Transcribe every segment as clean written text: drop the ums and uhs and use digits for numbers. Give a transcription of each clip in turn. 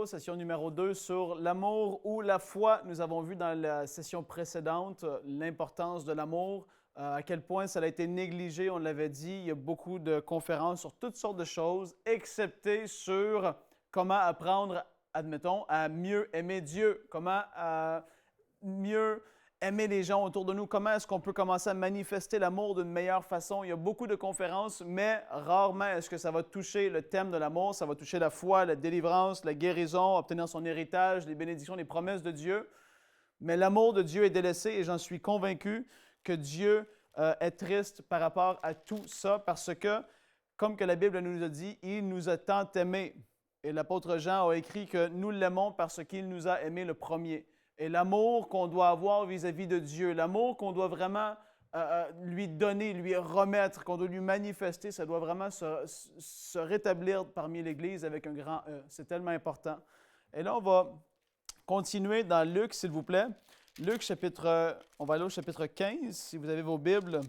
vidéo, session numéro 2 sur l'amour ou la foi. Nous avons vu dans la session précédente l'importance de l'amour, à quel point ça a été négligé, on l'avait dit. Il y a beaucoup de conférences sur toutes sortes de choses, excepté sur comment apprendre, admettons, à mieux aimer Dieu, comment mieux aimer les gens autour de nous, comment est-ce qu'on peut commencer à manifester l'amour d'une meilleure façon. Il y a beaucoup de conférences, mais rarement est-ce que ça va toucher le thème de l'amour. Ça va toucher la foi, la délivrance, la guérison, obtenir son héritage, les bénédictions, les promesses de Dieu. Mais l'amour de Dieu est délaissé et j'en suis convaincu que Dieu est triste par rapport à tout ça parce que, comme que la Bible nous a dit, il nous a tant aimés. Et l'apôtre Jean a écrit que nous l'aimons parce qu'il nous a aimés le premier. Et l'amour qu'on doit avoir vis-à-vis de Dieu, l'amour qu'on doit vraiment lui donner, lui remettre, qu'on doit lui manifester, ça doit vraiment se rétablir parmi l'Église avec un grand E. C'est tellement important. Et là, on va continuer dans Luc, s'il vous plaît. Luc, on va aller au chapitre 15, si vous avez vos Bibles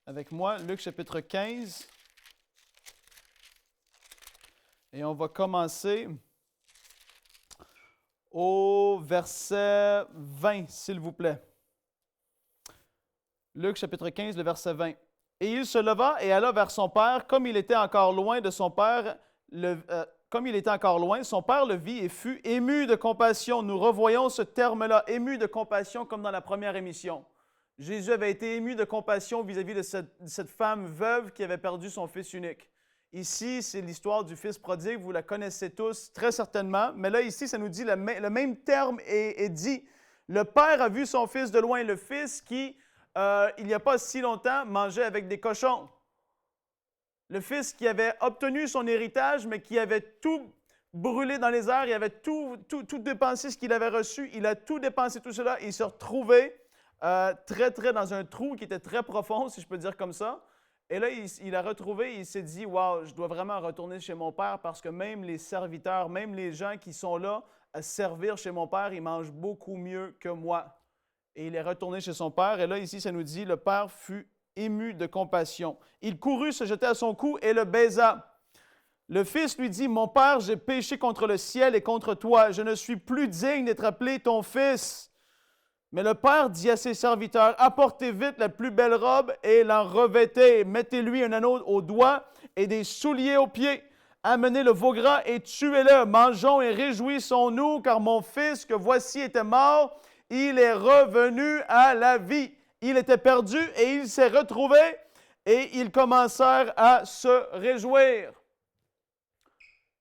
avec moi. Luc, chapitre 15. Et on va commencer au verset 20, s'il vous plaît. Luc, chapitre 15, le verset 20. Et il se leva et alla vers son père. Comme il était encore loin de son père, son père le vit et fut ému de compassion. Nous revoyons ce terme-là, ému de compassion, comme dans la première émission. Jésus avait été ému de compassion vis-à-vis de cette femme veuve qui avait perdu son fils unique. Ici, c'est l'histoire du fils prodigue, vous la connaissez tous très certainement, mais là, ici, ça nous dit, le même terme est dit. Le père a vu son fils de loin, le fils qui, il n'y a pas si longtemps, mangeait avec des cochons. Le fils qui avait obtenu son héritage, mais qui avait tout brûlé dans les airs, il avait tout dépensé ce qu'il avait reçu, il a tout dépensé, tout cela, et il s'est retrouvé très dans un trou qui était très profond, si je peux dire comme ça. Et là, il a retrouvé, il s'est dit, « Wow, je dois vraiment retourner chez mon père parce que même les serviteurs, même les gens qui sont là à servir chez mon père, ils mangent beaucoup mieux que moi. » Et il est retourné chez son père. Et là, ici, ça nous dit, le père fut ému de compassion. Il courut, se jeta à son cou et le baisa. Le fils lui dit, « Mon père, j'ai péché contre le ciel et contre toi. Je ne suis plus digne d'être appelé ton fils. » Mais le père dit à ses serviteurs, « Apportez vite la plus belle robe et l'en revêtez. Mettez-lui un anneau au doigt et des souliers aux pieds. Amenez le veau gras et tuez-le. Mangeons et réjouissons-nous, car mon fils que voici était mort, il est revenu à la vie. Il était perdu et il s'est retrouvé et ils commencèrent à se réjouir. »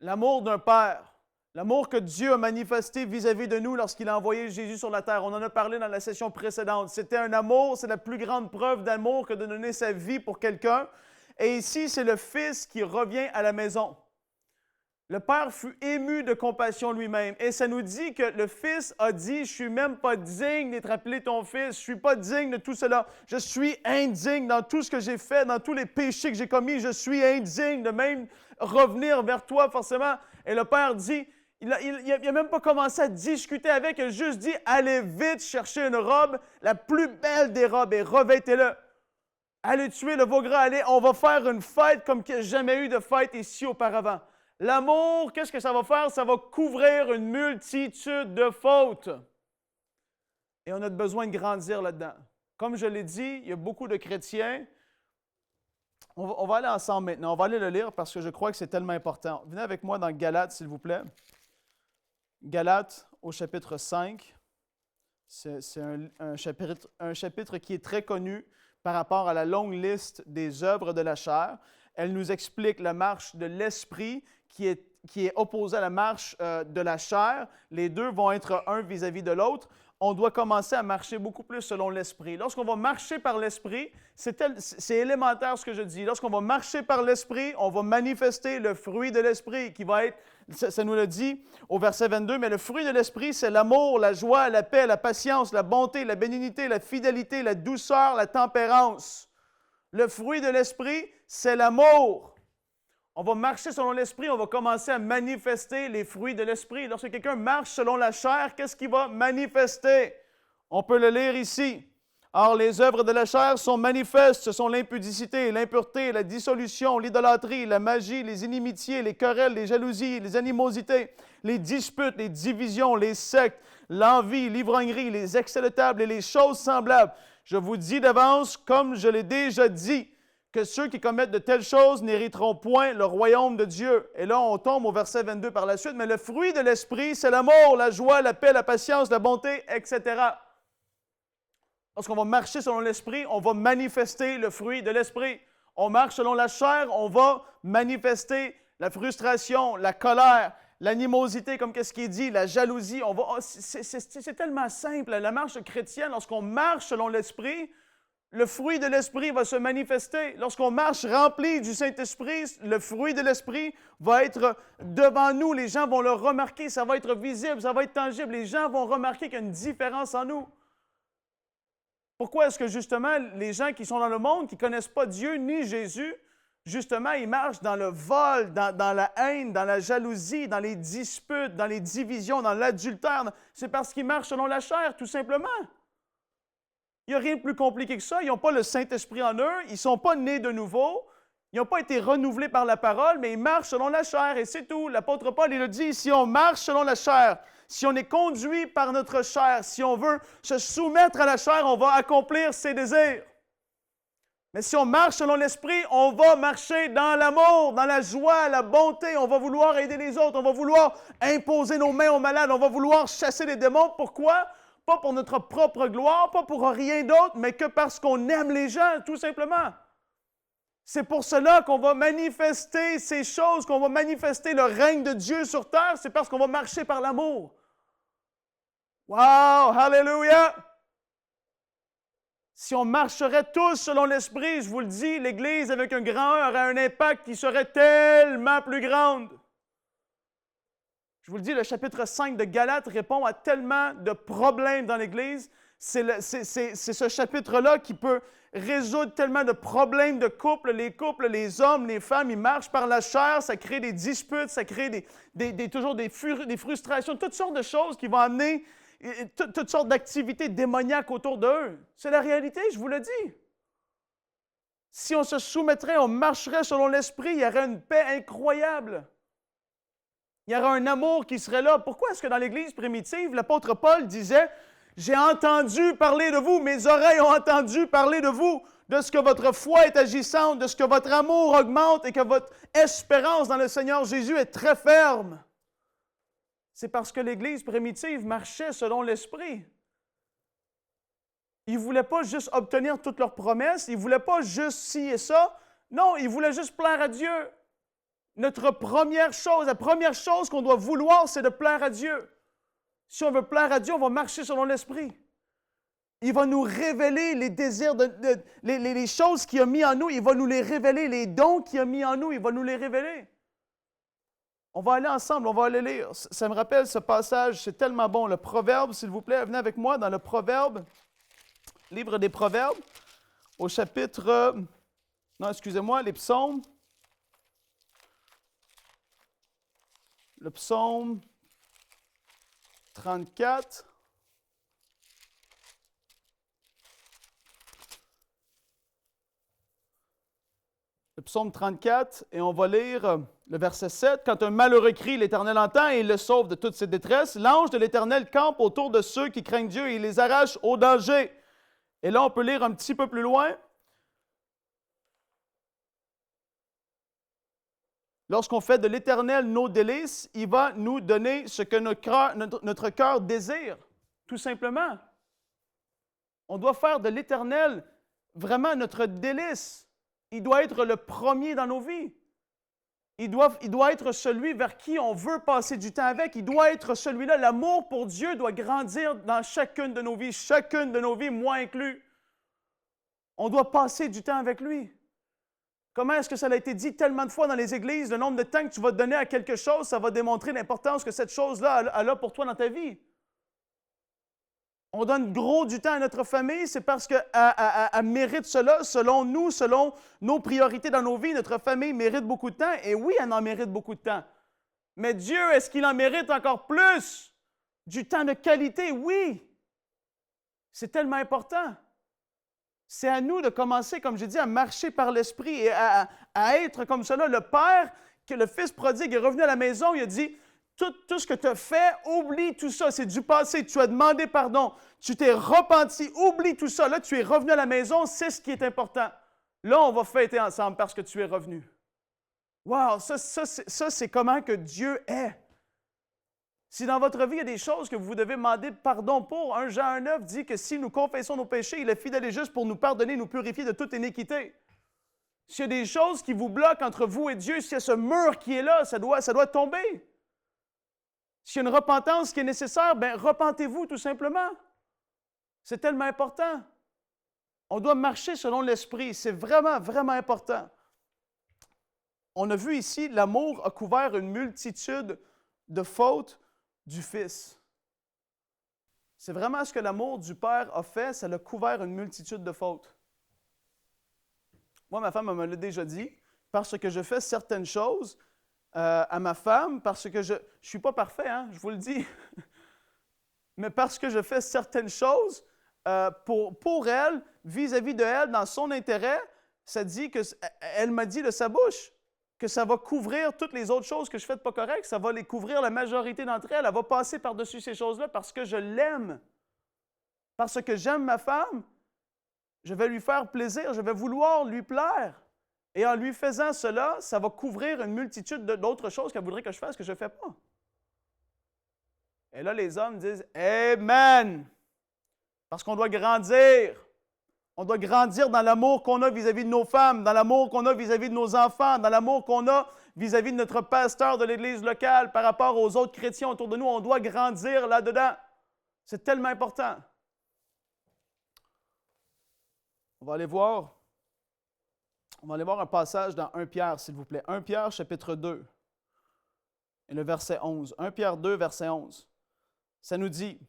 L'amour d'un père. L'amour que Dieu a manifesté vis-à-vis de nous lorsqu'il a envoyé Jésus sur la terre. On en a parlé dans la session précédente. C'était un amour, c'est la plus grande preuve d'amour que de donner sa vie pour quelqu'un. Et ici, c'est le Fils qui revient à la maison. Le Père fut ému de compassion lui-même. Et ça nous dit que le Fils a dit, « Je ne suis même pas digne d'être appelé ton Fils. Je ne suis pas digne de tout cela. Je suis indigne dans tout ce que j'ai fait, dans tous les péchés que j'ai commis. Je suis indigne de même revenir vers toi forcément. » Et le Père dit, il n'a même pas commencé à discuter avec, il a juste dit « Allez vite chercher une robe, la plus belle des robes et revêtez-le. Allez tuer le veau gras, allez, on va faire une fête comme qu'il n'y a jamais eu de fête ici auparavant. » L'amour, qu'est-ce que ça va faire? Ça va couvrir une multitude de fautes. Et on a besoin de grandir là-dedans. Comme je l'ai dit, il y a beaucoup de chrétiens. On va aller ensemble maintenant. On va aller le lire parce que je crois que c'est tellement important. Venez avec moi dans Galates, s'il vous plaît. Galates au chapitre 5. C'est un chapitre qui est très connu par rapport à la longue liste des œuvres de la chair. Elle nous explique la marche de l'esprit qui est opposée à la marche de la chair. Les deux vont être un vis-à-vis de l'autre. On doit commencer à marcher beaucoup plus selon l'esprit. Lorsqu'on va marcher par l'esprit, c'est élémentaire ce que je dis. Lorsqu'on va marcher par l'esprit, on va manifester le fruit de l'esprit qui va être, ça nous le dit au verset 22, mais le fruit de l'esprit, c'est l'amour, la joie, la paix, la patience, la bonté, la bénignité, la fidélité, la douceur, la tempérance. Le fruit de l'esprit, c'est l'amour. On va marcher selon l'esprit, on va commencer à manifester les fruits de l'esprit. Lorsque quelqu'un marche selon la chair, qu'est-ce qu'il va manifester? On peut le lire ici. Or, les œuvres de la chair sont manifestes. Ce sont l'impudicité, l'impureté, la dissolution, l'idolâtrie, la magie, les inimitiés, les querelles, les jalousies, les animosités, les disputes, les divisions, les sectes, l'envie, l'ivrognerie, les excès de table et les choses semblables. Je vous dis d'avance, comme je l'ai déjà dit, que ceux qui commettent de telles choses n'hériteront point le royaume de Dieu. Et là, on tombe au verset 22 par la suite. Mais le fruit de l'esprit, c'est l'amour, la joie, la paix, la patience, la bonté, etc. Lorsqu'on va marcher selon l'esprit, on va manifester le fruit de l'esprit. On marche selon la chair, on va manifester la frustration, la colère, l'animosité, comme qu'est-ce qui est dit, la jalousie. C'est tellement simple. La marche chrétienne, lorsqu'on marche selon l'esprit, le fruit de l'esprit va se manifester. Lorsqu'on marche rempli du Saint-Esprit, le fruit de l'esprit va être devant nous. Les gens vont le remarquer, ça va être visible, ça va être tangible. Les gens vont remarquer qu'il y a une différence en nous. Pourquoi est-ce que justement les gens qui sont dans le monde, qui ne connaissent pas Dieu ni Jésus, justement, ils marchent dans le vol, dans la haine, dans la jalousie, dans les disputes, dans les divisions, dans l'adultère? C'est parce qu'ils marchent selon la chair, tout simplement. Il n'y a rien de plus compliqué que ça. Ils n'ont pas le Saint-Esprit en eux. Ils ne sont pas nés de nouveau. Ils n'ont pas été renouvelés par la parole, mais ils marchent selon la chair et c'est tout. L'apôtre Paul, il a dit, si on marche selon la chair, si on est conduit par notre chair, si on veut se soumettre à la chair, on va accomplir ses désirs. Mais si on marche selon l'Esprit, on va marcher dans l'amour, dans la joie, la bonté. On va vouloir aider les autres. On va vouloir imposer nos mains aux malades. On va vouloir chasser les démons. Pourquoi? Pas pour notre propre gloire, pas pour rien d'autre, mais que parce qu'on aime les gens, tout simplement. C'est pour cela qu'on va manifester ces choses, qu'on va manifester le règne de Dieu sur terre. C'est parce qu'on va marcher par l'amour. Wow! Hallelujah! Si on marcherait tous selon l'Esprit, je vous le dis, l'Église avec un grand A aurait un impact qui serait tellement plus grand. Je vous le dis, le chapitre 5 de Galates répond à tellement de problèmes dans l'Église. C'est ce chapitre-là qui peut résoudre tellement de problèmes de couple. Les couples, les hommes, les femmes, ils marchent par la chair, ça crée des disputes, ça crée toujours des frustrations, toutes sortes de choses qui vont amener toutes sortes d'activités démoniaques autour d'eux. C'est la réalité, je vous le dis. Si on se soumettrait, on marcherait selon l'Esprit, il y aurait une paix incroyable. Il y aurait un amour qui serait là. Pourquoi est-ce que dans l'Église primitive, l'apôtre Paul disait « J'ai entendu parler de vous, mes oreilles ont entendu parler de vous, de ce que votre foi est agissante, de ce que votre amour augmente et que votre espérance dans le Seigneur Jésus est très ferme. » C'est parce que l'Église primitive marchait selon l'Esprit. Ils ne voulaient pas juste obtenir toutes leurs promesses, ils ne voulaient pas juste ci et ça. Non, ils voulaient juste plaire à Dieu. Notre première chose, la première chose qu'on doit vouloir, c'est de plaire à Dieu. Si on veut plaire à Dieu, on va marcher selon l'Esprit. Il va nous révéler les désirs, les choses qu'il a mis en nous. Il va nous les révéler, les dons qu'il a mis en nous. Il va nous les révéler. On va aller ensemble, on va aller lire. Ça me rappelle ce passage, c'est tellement bon. Le Proverbe, s'il vous plaît, venez avec moi dans le Proverbe, livre des Proverbes, au chapitre... non, excusez-moi, les psaumes. Le psaume 34. Le psaume 34, et on va lire le verset 7. « Quand un malheureux crie, l'Éternel entend et il le sauve de toutes ses détresses. L'ange de l'Éternel campe autour de ceux qui craignent Dieu et il les arrache au danger. » Et là, on peut lire un petit peu plus loin. Lorsqu'on fait de l'Éternel nos délices, il va nous donner ce que notre cœur désire, tout simplement. On doit faire de l'Éternel vraiment notre délice. Il doit être le premier dans nos vies. Il doit être celui vers qui on veut passer du temps avec. Il doit être celui-là. L'amour pour Dieu doit grandir dans chacune de nos vies, moi inclus. On doit passer du temps avec lui. Comment est-ce que ça a été dit tellement de fois dans les églises? Le nombre de temps que tu vas te donner à quelque chose, ça va démontrer l'importance que cette chose-là a pour toi dans ta vie. On donne gros du temps à notre famille, c'est parce qu'elle mérite cela, selon nous, selon nos priorités dans nos vies. Notre famille mérite beaucoup de temps, et oui, elle en mérite beaucoup de temps. Mais Dieu, est-ce qu'il en mérite encore plus? Du temps de qualité, oui. C'est tellement important. C'est à nous de commencer, comme j'ai dit, à marcher par l'Esprit et à être comme cela. Le Père, que le Fils prodigue est revenu à la maison, il a dit, tout ce que tu as fait, oublie tout ça, c'est du passé, tu as demandé pardon, tu t'es repenti, oublie tout ça. Là, tu es revenu à la maison, c'est ce qui est important. Là, on va fêter ensemble parce que tu es revenu. Wow, ça c'est comment que Dieu est. Si dans votre vie, il y a des choses que vous devez demander pardon pour, 1 Jean 1,9 dit que si nous confessons nos péchés, il est fidèle et juste pour nous pardonner, nous purifier de toute iniquité. S'il y a des choses qui vous bloquent entre vous et Dieu, s'il y a ce mur qui est là, ça doit tomber. S'il y a une repentance qui est nécessaire, bien, repentez-vous tout simplement. C'est tellement important. On doit marcher selon l'Esprit. C'est vraiment, vraiment important. On a vu ici, l'amour a couvert une multitude de fautes du Fils. C'est vraiment ce que l'amour du Père a fait, ça l'a couvert une multitude de fautes. Moi, ma femme me l'a déjà dit, parce que je fais certaines choses à ma femme, parce que je ne suis pas parfait, hein, je vous le dis, mais parce que je fais certaines choses pour elle, vis-à-vis de elle, dans son intérêt, ça dit que elle m'a dit de sa bouche que ça va couvrir toutes les autres choses que je fais de pas correct, ça va les couvrir la majorité d'entre elles, elle va passer par-dessus ces choses-là parce que je l'aime. Parce que j'aime ma femme, je vais lui faire plaisir, je vais vouloir lui plaire. Et en lui faisant cela, ça va couvrir une multitude d'autres choses qu'elle voudrait que je fasse que je ne fais pas. Et là, les hommes disent « Amen ». Parce qu'on doit grandir. On doit grandir dans l'amour qu'on a vis-à-vis de nos femmes, dans l'amour qu'on a vis-à-vis de nos enfants, dans l'amour qu'on a vis-à-vis de notre pasteur de l'Église locale par rapport aux autres chrétiens autour de nous. On doit grandir là-dedans. C'est tellement important. On va aller voir un passage dans 1 Pierre, s'il vous plaît. 1 Pierre, chapitre 2, et le verset 11. 1 Pierre 2, verset 11. Ça nous dit,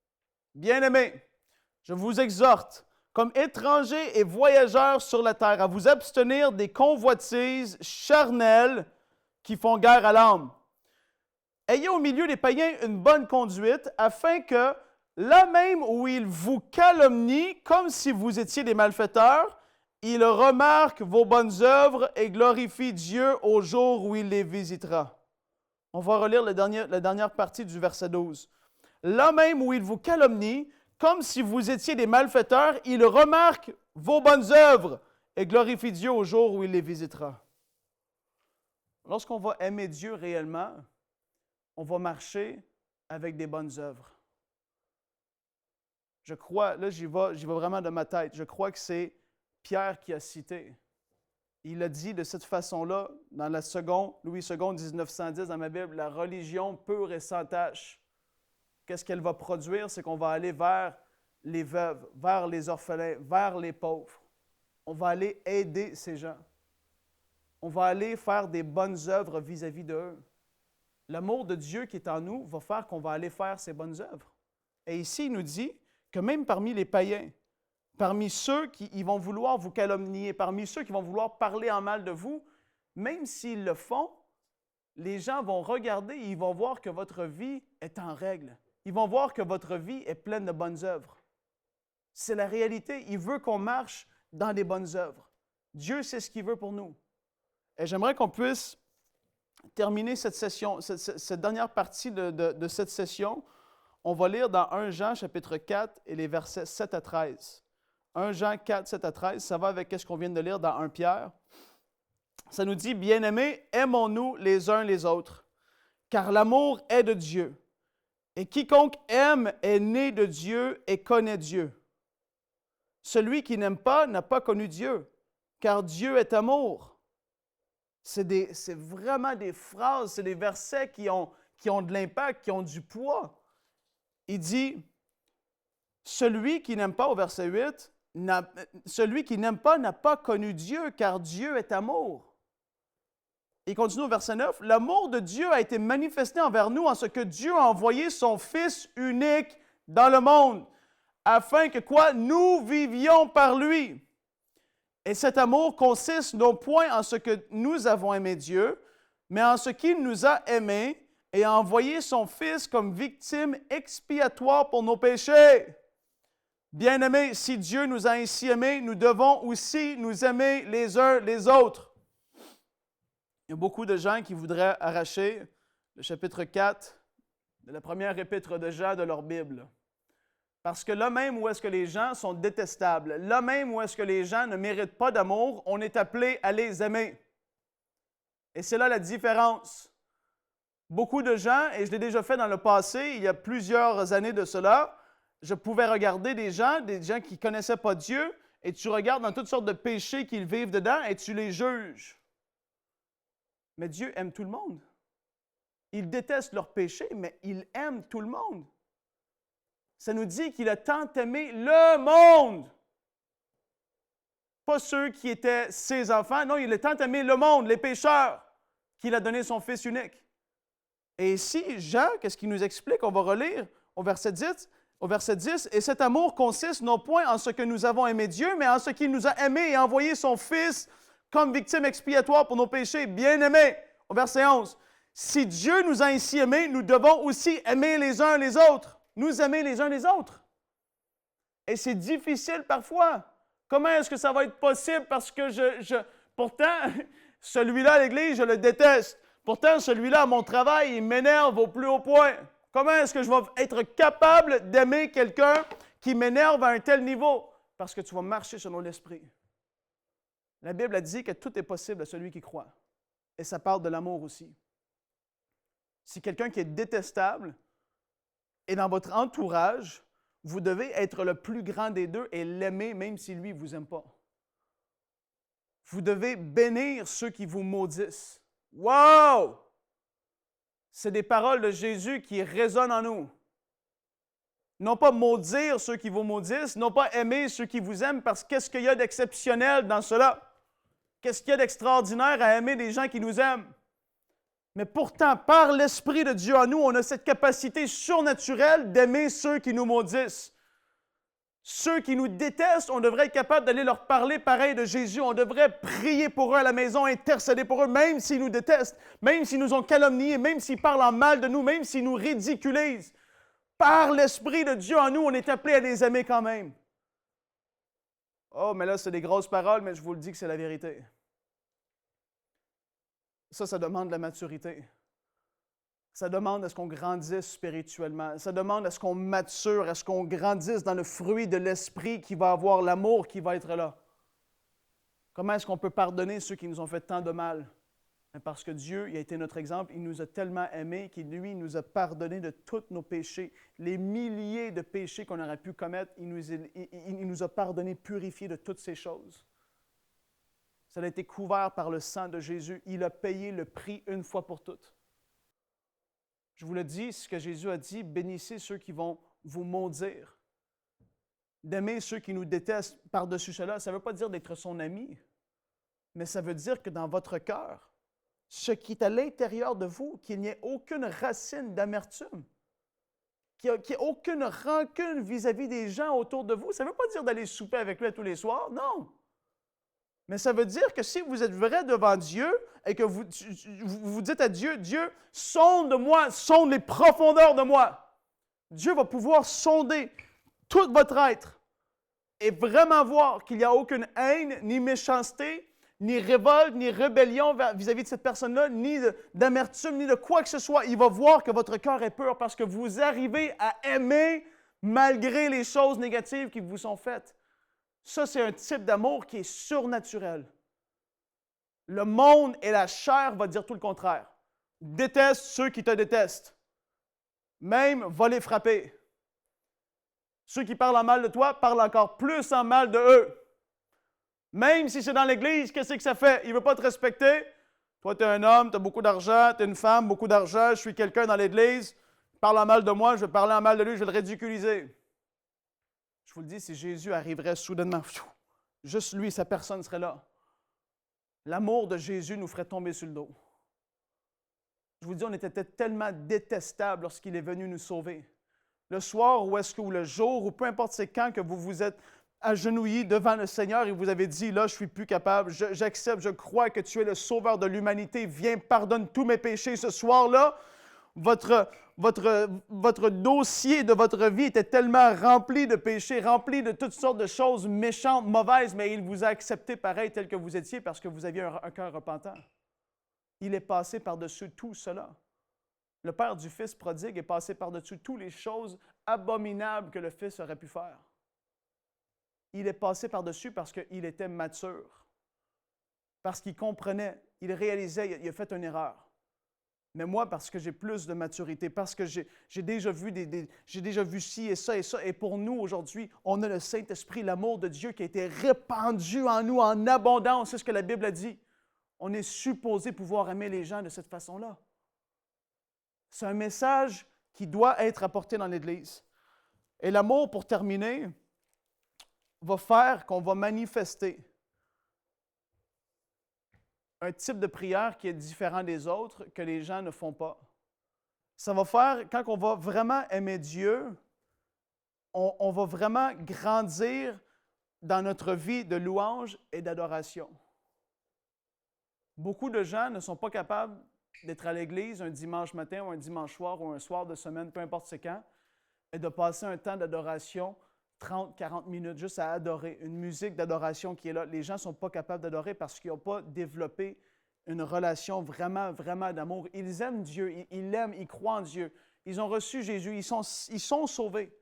« Bien-aimés, je vous exhorte, comme étrangers et voyageurs sur la terre, à vous abstenir des convoitises charnelles qui font guerre à l'âme. Ayez au milieu des païens une bonne conduite, afin que, là même où ils vous calomnient, comme si vous étiez des malfaiteurs, ils remarquent vos bonnes œuvres et glorifient Dieu au jour où il les visitera. » On va relire la dernière partie du verset 12. « Là même où ils vous calomnient, comme si vous étiez des malfaiteurs, il remarque vos bonnes œuvres et glorifie Dieu au jour où il les visitera. » Lorsqu'on va aimer Dieu réellement, on va marcher avec des bonnes œuvres. Je crois, là j'y vais vraiment de ma tête, je crois que c'est Pierre qui a cité. Il a dit de cette façon-là, dans la Louis II, 1910, dans ma Bible, la religion pure et sans tache. Qu'est-ce qu'elle va produire? C'est qu'on va aller vers les veuves, vers les orphelins, vers les pauvres. On va aller aider ces gens. On va aller faire des bonnes œuvres vis-à-vis d'eux. L'amour de Dieu qui est en nous va faire qu'on va aller faire ces bonnes œuvres. Et ici, il nous dit que même parmi les païens, parmi ceux qui vont vouloir vous calomnier, parmi ceux qui vont vouloir parler en mal de vous, même s'ils le font, les gens vont regarder et ils vont voir que votre vie est en règle. Ils vont voir que votre vie est pleine de bonnes œuvres. C'est la réalité. Il veut qu'on marche dans les bonnes œuvres. Dieu sait ce qu'il veut pour nous. Et j'aimerais qu'on puisse terminer cette session, cette dernière partie de cette session. On va lire dans 1 Jean, chapitre 4, et les versets 7 à 13. 1 Jean 4, 7 à 13, ça va avec ce qu'on vient de lire dans 1 Pierre. Ça nous dit, « Bien-aimés, aimons-nous les uns les autres, car l'amour est de Dieu. Et quiconque aime est né de Dieu et connaît Dieu. Celui qui n'aime pas n'a pas connu Dieu, car Dieu est amour. » C'est vraiment des phrases, c'est des versets qui ont de l'impact, qui ont du poids. Il dit, celui qui n'aime pas, au verset 8, celui qui n'aime pas n'a pas connu Dieu, car Dieu est amour. Il continue au verset 9, « L'amour de Dieu a été manifesté envers nous en ce que Dieu a envoyé son Fils unique dans le monde, afin que quoi? Nous vivions par lui. Et cet amour consiste non point en ce que nous avons aimé Dieu, mais en ce qu'il nous a aimés et a envoyé son Fils comme victime expiatoire pour nos péchés. » Bien-aimés, si Dieu nous a ainsi aimés, nous devons aussi nous aimer les uns les autres. Il y a beaucoup de gens qui voudraient arracher le chapitre 4 de la première épître de Jean de leur Bible. Parce que là même où est-ce que les gens sont détestables, là même où est-ce que les gens ne méritent pas d'amour, on est appelé à les aimer. Et c'est là la différence. Beaucoup de gens, et je l'ai déjà fait dans le passé, il y a plusieurs années de cela, je pouvais regarder des gens qui ne connaissaient pas Dieu, et tu regardes dans toutes sortes de péchés qu'ils vivent dedans, et tu les juges. Mais Dieu aime tout le monde. Il déteste leurs péchés, mais il aime tout le monde. Ça nous dit qu'il a tant aimé le monde. Pas ceux qui étaient ses enfants, non, il a tant aimé le monde, les pécheurs, qu'il a donné son Fils unique. Et ici, Jean, qu'est-ce qu'il nous explique? On va relire au verset 10. Et cet amour consiste non point en ce que nous avons aimé Dieu, mais en ce qu'il nous a aimés et envoyé son Fils comme victime expiatoire pour nos péchés. Bien-aimés, au verset 11. Si Dieu nous a ainsi aimés, nous devons aussi aimer les uns les autres. Nous aimer les uns les autres. Et c'est difficile parfois. Comment est-ce que ça va être possible? Parce que pourtant, celui-là à l'Église, je le déteste. Pourtant, celui-là à mon travail, il m'énerve au plus haut point. Comment est-ce que je vais être capable d'aimer quelqu'un qui m'énerve à un tel niveau? Parce que tu vas marcher selon l'Esprit. La Bible a dit que tout est possible à celui qui croit. Et ça parle de l'amour aussi. Si quelqu'un qui est détestable est dans votre entourage, vous devez être le plus grand des deux et l'aimer même si lui ne vous aime pas. Vous devez bénir ceux qui vous maudissent. Wow! C'est des paroles de Jésus qui résonnent en nous. Non pas maudire ceux qui vous maudissent, non pas aimer ceux qui vous aiment, parce qu'est-ce qu'il y a d'exceptionnel dans cela? Qu'est-ce qu'il y a d'extraordinaire à aimer des gens qui nous aiment? Mais pourtant, par l'Esprit de Dieu en nous, on a cette capacité surnaturelle d'aimer ceux qui nous maudissent. Ceux qui nous détestent, on devrait être capable d'aller leur parler pareil de Jésus. On devrait prier pour eux à la maison, intercéder pour eux, même s'ils nous détestent, même s'ils nous ont calomniés, même s'ils parlent en mal de nous, même s'ils nous ridiculisent. Par l'Esprit de Dieu en nous, on est appelé à les aimer quand même. Oh, mais là, c'est des grosses paroles, mais je vous le dis que c'est la vérité. Ça demande de la maturité. Ça demande à ce qu'on grandisse spirituellement. Ça demande à ce qu'on mature, à ce qu'on grandisse dans le fruit de l'Esprit qui va avoir l'amour qui va être là. Comment est-ce qu'on peut pardonner ceux qui nous ont fait tant de mal? Parce que Dieu, il a été notre exemple, il nous a tellement aimés qu'il, lui, nous a pardonné de tous nos péchés. Les milliers de péchés qu'on aurait pu commettre, il nous a pardonné, purifiés de toutes ces choses. Ça a été couvert par le sang de Jésus. Il a payé le prix une fois pour toutes. Je vous le dis, ce que Jésus a dit, bénissez ceux qui vont vous maudire. D'aimer ceux qui nous détestent par-dessus cela, ça ne veut pas dire d'être son ami, mais ça veut dire que dans votre cœur, ce qui est à l'intérieur de vous, qu'il n'y ait aucune racine d'amertume, qu'il n'y ait aucune rancune vis-à-vis des gens autour de vous. Ça ne veut pas dire d'aller souper avec lui tous les soirs, non. Mais ça veut dire que si vous êtes vrai devant Dieu et que vous dites à Dieu, Dieu, sonde-moi, sonde les profondeurs de moi. Dieu va pouvoir sonder tout votre être et vraiment voir qu'il n'y a aucune haine, ni méchanceté, ni révolte, ni rébellion vis-à-vis de cette personne-là, ni d'amertume, ni de quoi que ce soit. Il va voir que votre cœur est pur parce que vous arrivez à aimer malgré les choses négatives qui vous sont faites. Ça, c'est un type d'amour qui est surnaturel. Le monde et la chair vont dire tout le contraire. Déteste ceux qui te détestent. Même va les frapper. Ceux qui parlent en mal de toi parlent encore plus en mal de eux. Même si c'est dans l'Église, qu'est-ce que ça fait? Il ne veut pas te respecter. Toi, tu es un homme, tu as beaucoup d'argent, tu es une femme, beaucoup d'argent, je suis quelqu'un dans l'Église, il parle en mal de moi, je vais parler en mal de lui, je vais le ridiculiser. Je vous le dis, si Jésus arriverait soudainement, juste lui, sa personne serait là. L'amour de Jésus nous ferait tomber sur le dos. Je vous dis, on était tellement détestables lorsqu'il est venu nous sauver. Le soir ou le jour, ou peu importe c'est quand que vous vous êtes agenouillé devant le Seigneur et vous avez dit, là, je ne suis plus capable, j'accepte, je crois que tu es le sauveur de l'humanité, viens, pardonne tous mes péchés ce soir-là. votre dossier de votre vie était tellement rempli de péchés, rempli de toutes sortes de choses méchantes, mauvaises, mais il vous a accepté pareil tel que vous étiez parce que vous aviez un cœur repentant. Il est passé par-dessus tout cela. Le père du fils prodigue est passé par-dessus toutes les choses abominables que le fils aurait pu faire. Il est passé par-dessus parce qu'il était mature, parce qu'il comprenait, il réalisait, il a fait une erreur. Mais moi, parce que j'ai plus de maturité, parce que j'ai déjà vu j'ai déjà vu ci et ça et ça. Et pour nous, aujourd'hui, on a le Saint-Esprit, l'amour de Dieu qui a été répandu en nous en abondance. C'est ce que la Bible a dit. On est supposé pouvoir aimer les gens de cette façon-là. C'est un message qui doit être apporté dans l'Église. Et l'amour, pour terminer, va faire qu'on va manifester un type de prière qui est différent des autres, que les gens ne font pas. Ça va faire, quand on va vraiment aimer Dieu, on va vraiment grandir dans notre vie de louange et d'adoration. Beaucoup de gens ne sont pas capables d'être à l'église un dimanche matin ou un dimanche soir ou un soir de semaine, peu importe c'est quand, et de passer un temps d'adoration 30-40 minutes juste à adorer, une musique d'adoration qui est là. Les gens ne sont pas capables d'adorer parce qu'ils n'ont pas développé une relation vraiment, vraiment d'amour. Ils aiment Dieu, ils l'aiment, ils croient en Dieu. Ils ont reçu Jésus, ils sont sauvés,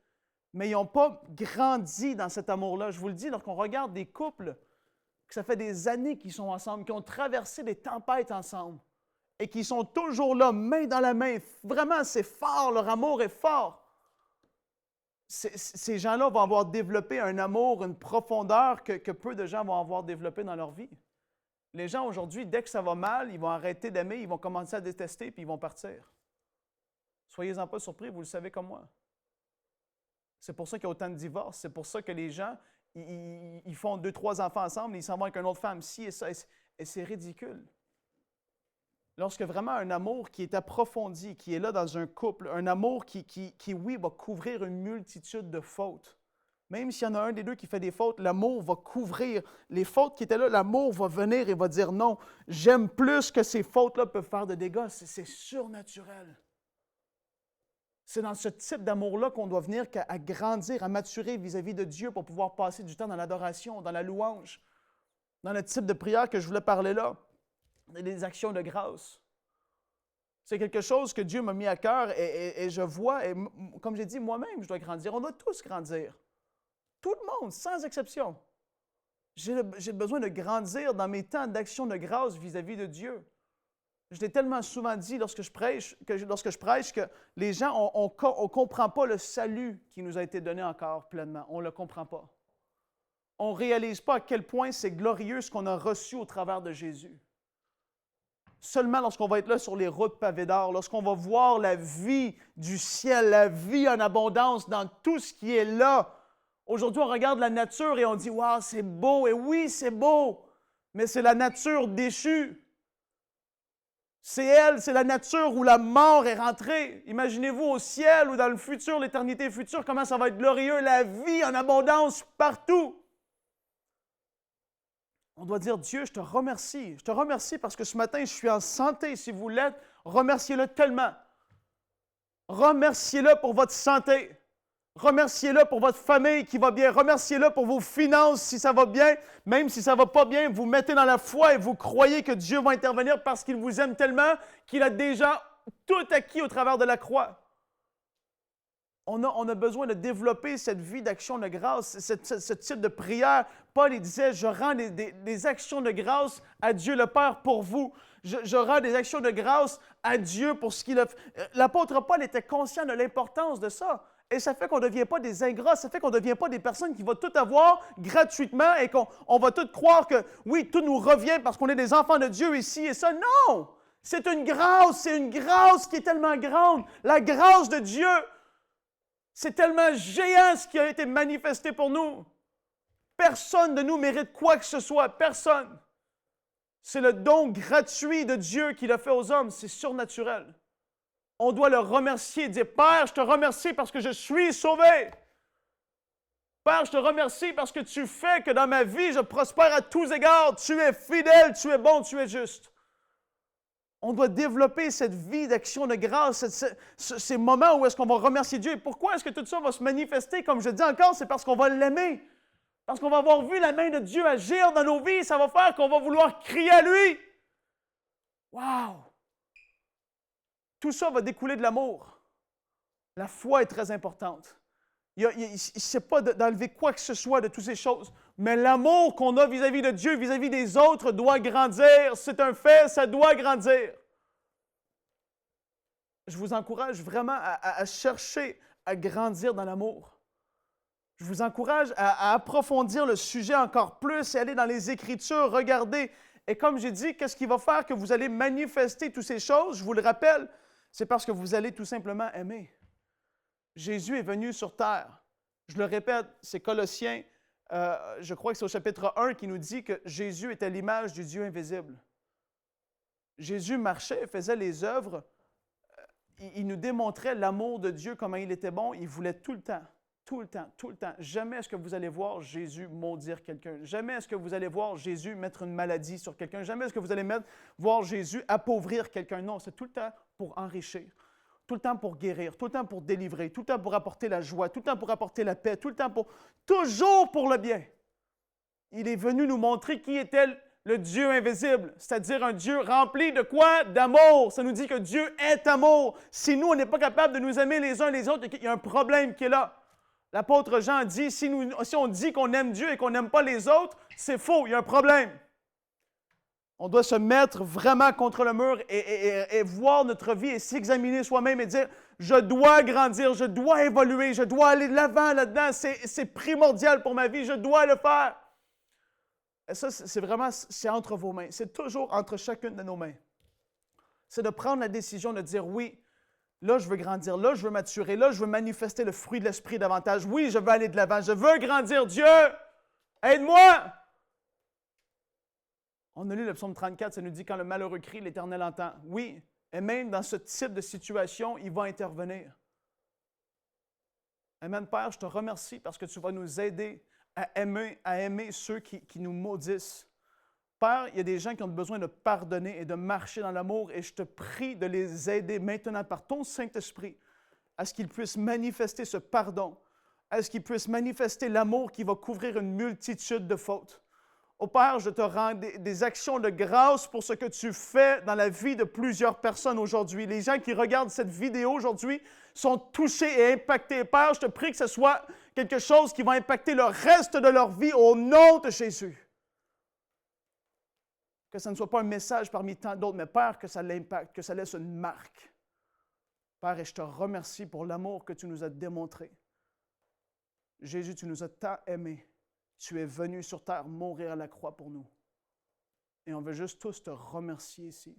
mais ils n'ont pas grandi dans cet amour-là. Je vous le dis, lorsqu'on regarde des couples, que ça fait des années qu'ils sont ensemble, qui ont traversé des tempêtes ensemble et qui sont toujours là, main dans la main. Vraiment, c'est fort, leur amour est fort. Ces gens-là vont avoir développé un amour, une profondeur que peu de gens vont avoir développé dans leur vie. Les gens aujourd'hui, dès que ça va mal, ils vont arrêter d'aimer, ils vont commencer à détester, puis ils vont partir. Soyez-en pas surpris, vous le savez comme moi. C'est pour ça qu'il y a autant de divorces. C'est pour ça que les gens, ils font 2-3 enfants ensemble, ils s'en vont avec une autre femme, ci et ça, et c'est ridicule. Lorsque vraiment un amour qui est approfondi, qui est là dans un couple, un amour qui oui, va couvrir une multitude de fautes. Même s'il y en a un des deux qui fait des fautes, l'amour va couvrir les fautes qui étaient là. L'amour va venir et va dire non, j'aime plus que ces fautes-là peuvent faire de dégâts. C'est surnaturel. C'est dans ce type d'amour-là qu'on doit venir à grandir, à maturer vis-à-vis de Dieu pour pouvoir passer du temps dans l'adoration, dans la louange, dans le type de prière que je voulais parler là. Des actions de grâce. C'est quelque chose que Dieu m'a mis à cœur et je vois, et comme j'ai dit, moi-même, je dois grandir. On doit tous grandir. Tout le monde, sans exception. J'ai besoin de grandir dans mes temps d'action de grâce vis-à-vis de Dieu. Je l'ai tellement souvent dit lorsque je prêche que les gens, on ne comprend pas le salut qui nous a été donné encore pleinement. On ne le comprend pas. On ne réalise pas à quel point c'est glorieux ce qu'on a reçu au travers de Jésus. Seulement lorsqu'on va être là sur les routes pavées d'or, lorsqu'on va voir la vie du ciel, la vie en abondance dans tout ce qui est là. Aujourd'hui, on regarde la nature et on dit « Wow, c'est beau! » Et oui, c'est beau, mais c'est la nature déchue. C'est la nature où la mort est rentrée. Imaginez-vous au ciel ou dans le futur, l'éternité future, comment ça va être glorieux, la vie en abondance partout. On doit dire, Dieu, je te remercie. Je te remercie parce que ce matin, je suis en santé. Si vous l'êtes, remerciez-le tellement. Remerciez-le pour votre santé. Remerciez-le pour votre famille qui va bien. Remerciez-le pour vos finances si ça va bien. Même si ça ne va pas bien, vous mettez dans la foi et vous croyez que Dieu va intervenir parce qu'il vous aime tellement qu'il a déjà tout acquis au travers de la croix. On a besoin de développer cette vie d'action de grâce, ce type de prière. Paul il disait, je rends des actions de grâce à Dieu le Père pour vous. Je rends des actions de grâce à Dieu pour ce qu'il a fait. L'apôtre Paul était conscient de l'importance de ça. Et ça fait qu'on ne devient pas des ingrats, ça fait qu'on ne devient pas des personnes qui vont tout avoir gratuitement et qu'on va tout croire que, oui, tout nous revient parce qu'on est des enfants de Dieu ici et ça. Non! C'est une grâce qui est tellement grande. La grâce de Dieu. C'est tellement géant ce qui a été manifesté pour nous. Personne de nous mérite quoi que ce soit. Personne. C'est le don gratuit de Dieu qu'il a fait aux hommes. C'est surnaturel. On doit le remercier, dire « Père, je te remercie parce que je suis sauvé. Père, je te remercie parce que tu fais que dans ma vie, je prospère à tous égards. Tu es fidèle, tu es bon, tu es juste. » On doit développer cette vie d'action de grâce, ces moments où est-ce qu'on va remercier Dieu. Et pourquoi est-ce que tout ça va se manifester? Comme je dis encore, c'est parce qu'on va l'aimer. Parce qu'on va avoir vu la main de Dieu agir dans nos vies. Ça va faire qu'on va vouloir crier à lui. Wow! Tout ça va découler de l'amour. La foi est très importante. Il ne s'agit pas d'enlever quoi que ce soit de toutes ces choses. Mais l'amour qu'on a vis-à-vis de Dieu, vis-à-vis des autres, doit grandir. C'est un fait, ça doit grandir. Je vous encourage vraiment à chercher à grandir dans l'amour. Je vous encourage à approfondir le sujet encore plus et aller dans les Écritures, regarder. Et comme j'ai dit, qu'est-ce qui va faire que vous allez manifester toutes ces choses? Je vous le rappelle, c'est parce que vous allez tout simplement aimer. Jésus est venu sur terre. Je le répète, c'est Colossiens, je crois que c'est au chapitre 1 qui nous dit que Jésus était l'image du Dieu invisible. Jésus marchait, faisait les œuvres, il nous démontrait l'amour de Dieu, comment il était bon, il voulait tout le temps. Tout le temps, tout le temps. Jamais est-ce que vous allez voir Jésus maudire quelqu'un. Jamais est-ce que vous allez voir Jésus mettre une maladie sur quelqu'un. Jamais est-ce que vous allez voir Jésus appauvrir quelqu'un. Non, c'est tout le temps pour enrichir. Tout le temps pour guérir, tout le temps pour délivrer, tout le temps pour apporter la joie, tout le temps pour apporter la paix, tout le temps pour... Toujours pour le bien. Il est venu nous montrer qui était le Dieu invisible, c'est-à-dire un Dieu rempli de quoi? D'amour. Ça nous dit que Dieu est amour. Si nous, on n'est pas capable de nous aimer les uns les autres, il y a un problème qui est là. L'apôtre Jean dit, si on dit qu'on aime Dieu et qu'on n'aime pas les autres, c'est faux, il y a un problème. On doit se mettre vraiment contre le mur et voir notre vie et s'examiner soi-même et dire, je dois grandir, je dois évoluer, je dois aller de l'avant là-dedans, c'est primordial pour ma vie, je dois le faire. Et ça, c'est entre vos mains, c'est toujours entre chacune de nos mains. C'est de prendre la décision de dire, oui, là, je veux grandir, là, je veux maturer, là, je veux manifester le fruit de l'esprit davantage. Oui, je veux aller de l'avant, je veux grandir. Dieu, aide-moi! On a lu le psaume 34, ça nous dit « Quand le malheureux crie, l'Éternel entend ». Oui, et même dans ce type de situation, il va intervenir. Amen, Père, je te remercie parce que tu vas nous aider à aimer ceux qui nous maudissent. Père, il y a des gens qui ont besoin de pardonner et de marcher dans l'amour et je te prie de les aider maintenant par ton Saint-Esprit à ce qu'ils puissent manifester ce pardon, à ce qu'ils puissent manifester l'amour qui va couvrir une multitude de fautes. Oh Père, je te rends des actions de grâce pour ce que tu fais dans la vie de plusieurs personnes aujourd'hui. Les gens qui regardent cette vidéo aujourd'hui sont touchés et impactés. Père, je te prie que ce soit quelque chose qui va impacter le reste de leur vie au nom de Jésus. Que ce ne soit pas un message parmi tant d'autres, mais Père, que ça l'impacte, que ça laisse une marque. Père, et je te remercie pour l'amour que tu nous as démontré. Jésus, tu nous as tant aimés. Tu es venu sur terre mourir à la croix pour nous. Et on veut juste tous te remercier ici.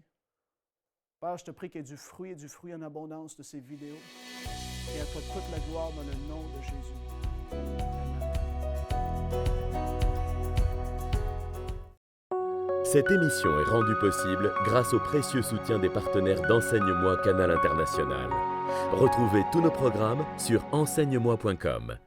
Père, je te prie qu'il y ait du fruit et du fruit en abondance de ces vidéos. Et à toi toute la gloire dans le nom de Jésus. Amen. Cette émission est rendue possible grâce au précieux soutien des partenaires d'Enseigne-moi Canal International. Retrouvez tous nos programmes sur enseigne-moi.com.